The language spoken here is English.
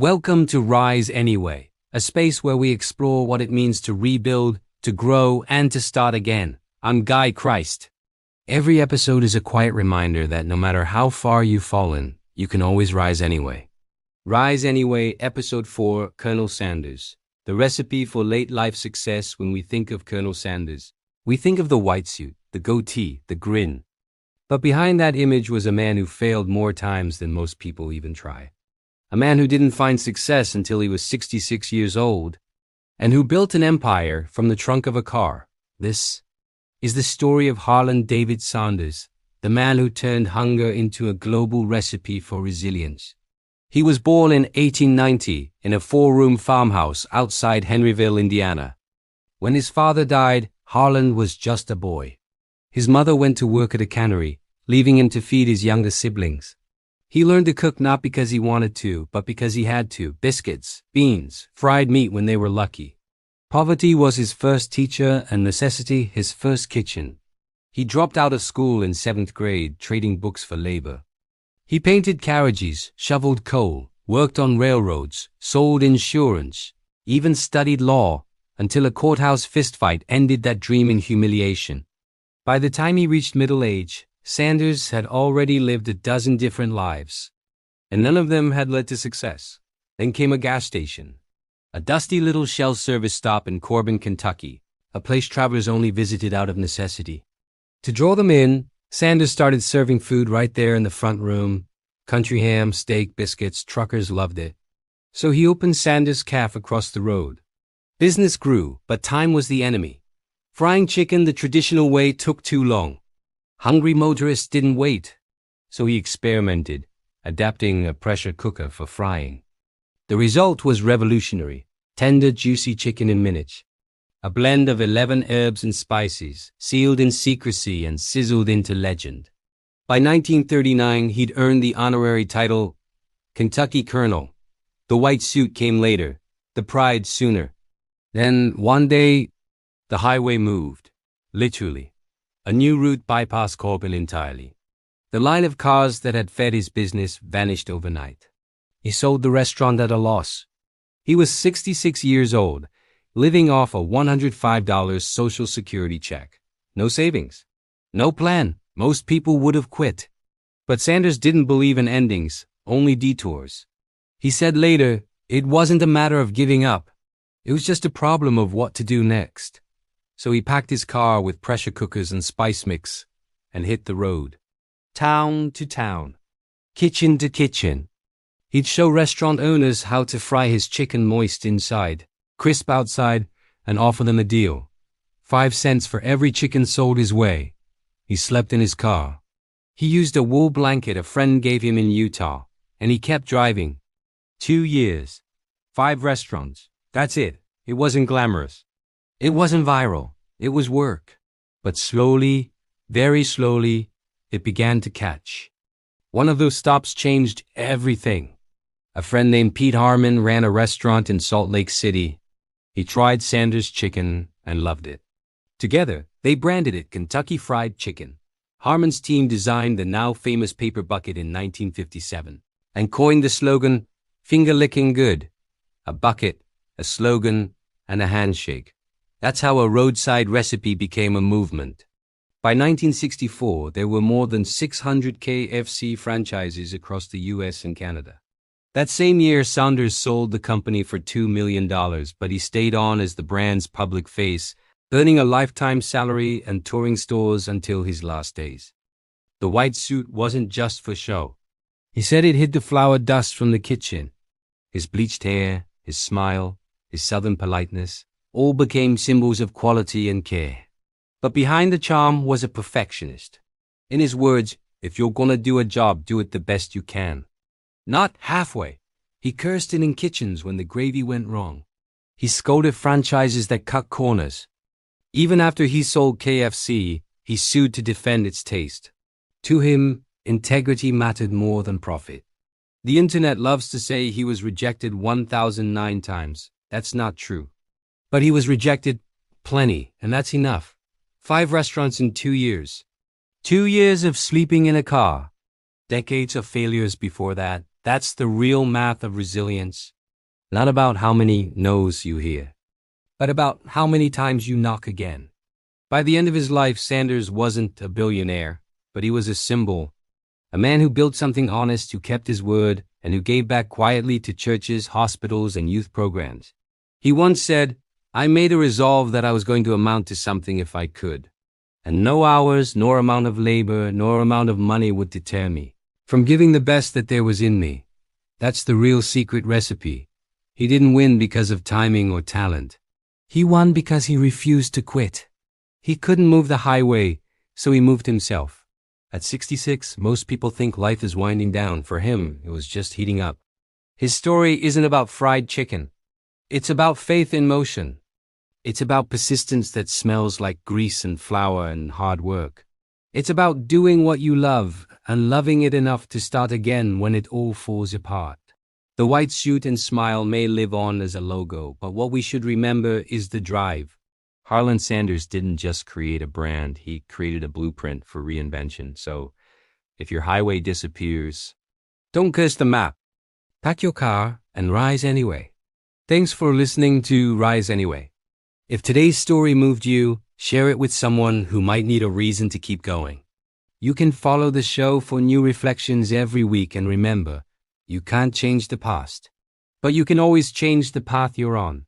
Welcome to Rise Anyway, a space where we explore what it means to rebuild, to grow, and to start again. I'm Guy Christ. Every episode is a quiet reminder that no matter how far you've fallen, you can always rise anyway. Rise Anyway, Episode 4, Colonel Sanders. The recipe for late life success. When we think of Colonel Sanders, we think of the white suit, the goatee, the grin. But behind that image was a man who failed more times than most people even try. A man who didn't find success until he was 66 years old, and who built an empire from the trunk of a car. This is the story of Harland Sanders, the man who turned hunger into a global recipe for resilience. He was born in 1890 in a 4-room farmhouse outside Henryville, Indiana. When his father died, Harland was just a boy. His mother went to work at a cannery, leaving him to feed his younger siblings. He learned to cook not because he wanted to, but because he had to. Biscuits, beans, fried meat when they were lucky. Poverty was his first teacher and necessity his first kitchen. He dropped out of school in 7th grade, trading books for labor. He painted carriages, shoveled coal, worked on railroads, sold insurance, even studied law, until a courthouse fistfight ended that dream in humiliation. By the time he reached middle age, Sanders had already lived a dozen different lives, and none of them had led to success. Then came a gas station, a dusty little Shell service stop in Corbin, Kentucky, a place travelers only visited out of necessity. To draw them in, Sanders started serving food right there in the front room. Country ham, steak, biscuits, truckers loved it. So he opened Sanders' Cafe across the road. Business grew, but time was the enemy. Frying chicken the traditional way took too long. Hungry motorists didn't wait, so he experimented, adapting a pressure cooker for frying. The result was revolutionary: tender, juicy chicken in minutes. A blend of 11 herbs and spices, sealed in secrecy and sizzled into legend. By 1939, he'd earned the honorary title Kentucky Colonel. The white suit came later, the pride sooner. Then, one day, the highway moved, literally. A new route bypassed Corbin entirely. The line of cars that had fed his business vanished overnight. He sold the restaurant at a loss. He was 66 years old, living off a $105 Social Security check. No savings. No plan. Most people would have quit. But Sanders didn't believe in endings, only detours. He said later, it wasn't a matter of giving up. It was just a problem of what to do next. So he packed his car with pressure cookers and spice mix and hit the road. Town to town. Kitchen to kitchen. He'd show restaurant owners how to fry his chicken moist inside, crisp outside, and offer them a deal. 5 cents for every chicken sold his way. He slept in his car. He used a wool blanket a friend gave him in Utah, and he kept driving. 2 years. 5 restaurants. That's it. It wasn't glamorous. It wasn't viral. It was work. But slowly, very slowly, it began to catch. One of those stops changed everything. A friend named Pete Harmon ran a restaurant in Salt Lake City. He tried Sanders' chicken and loved it. Together, they branded it Kentucky Fried Chicken. Harmon's team designed the now famous paper bucket in 1957 and coined the slogan, "Finger-licking good." A bucket, a slogan, and a handshake. That's how a roadside recipe became a movement. By 1964, there were more than 600 KFC franchises across the US and Canada. That same year, Sanders sold the company for $2 million, but he stayed on as the brand's public face, earning a lifetime salary and touring stores until his last days. The white suit wasn't just for show. He said it hid the flour dust from the kitchen. His bleached hair, his smile, his southern politeness, all became symbols of quality and care. But behind the charm was a perfectionist. In his words, if you're gonna do a job, do it the best you can. Not halfway. He cursed in kitchens when the gravy went wrong. He scolded franchises that cut corners. Even after he sold KFC, he sued to defend its taste. To him, integrity mattered more than profit. The internet loves to say he was rejected 1,009 times. That's not true. But he was rejected plenty, and that's enough. 5 restaurants in 2 years. 2 years of sleeping in a car. Decades of failures before that. That's the real math of resilience. Not about how many no's you hear, but about how many times you knock again. By the end of his life, Sanders wasn't a billionaire, but he was a symbol. A man who built something honest, who kept his word, and who gave back quietly to churches, hospitals, and youth programs. He once said, "I made a resolve that I was going to amount to something if I could. And no hours, nor amount of labor, nor amount of money would deter me from giving the best that there was in me." That's the real secret recipe. He didn't win because of timing or talent. He won because he refused to quit. He couldn't move the highway, so he moved himself. At 66, most people think life is winding down. For him, it was just heating up. His story isn't about fried chicken. It's about faith in motion. It's about persistence that smells like grease and flour and hard work. It's about doing what you love and loving it enough to start again when it all falls apart. The white suit and smile may live on as a logo, but what we should remember is the drive. Harland Sanders didn't just create a brand, he created a blueprint for reinvention. So if your highway disappears, don't curse the map. Pack your car and rise anyway. Thanks for listening to Rise Anyway. If today's story moved you, share it with someone who might need a reason to keep going. You can follow the show for new reflections every week, and remember, you can't change the past, but you can always change the path you're on.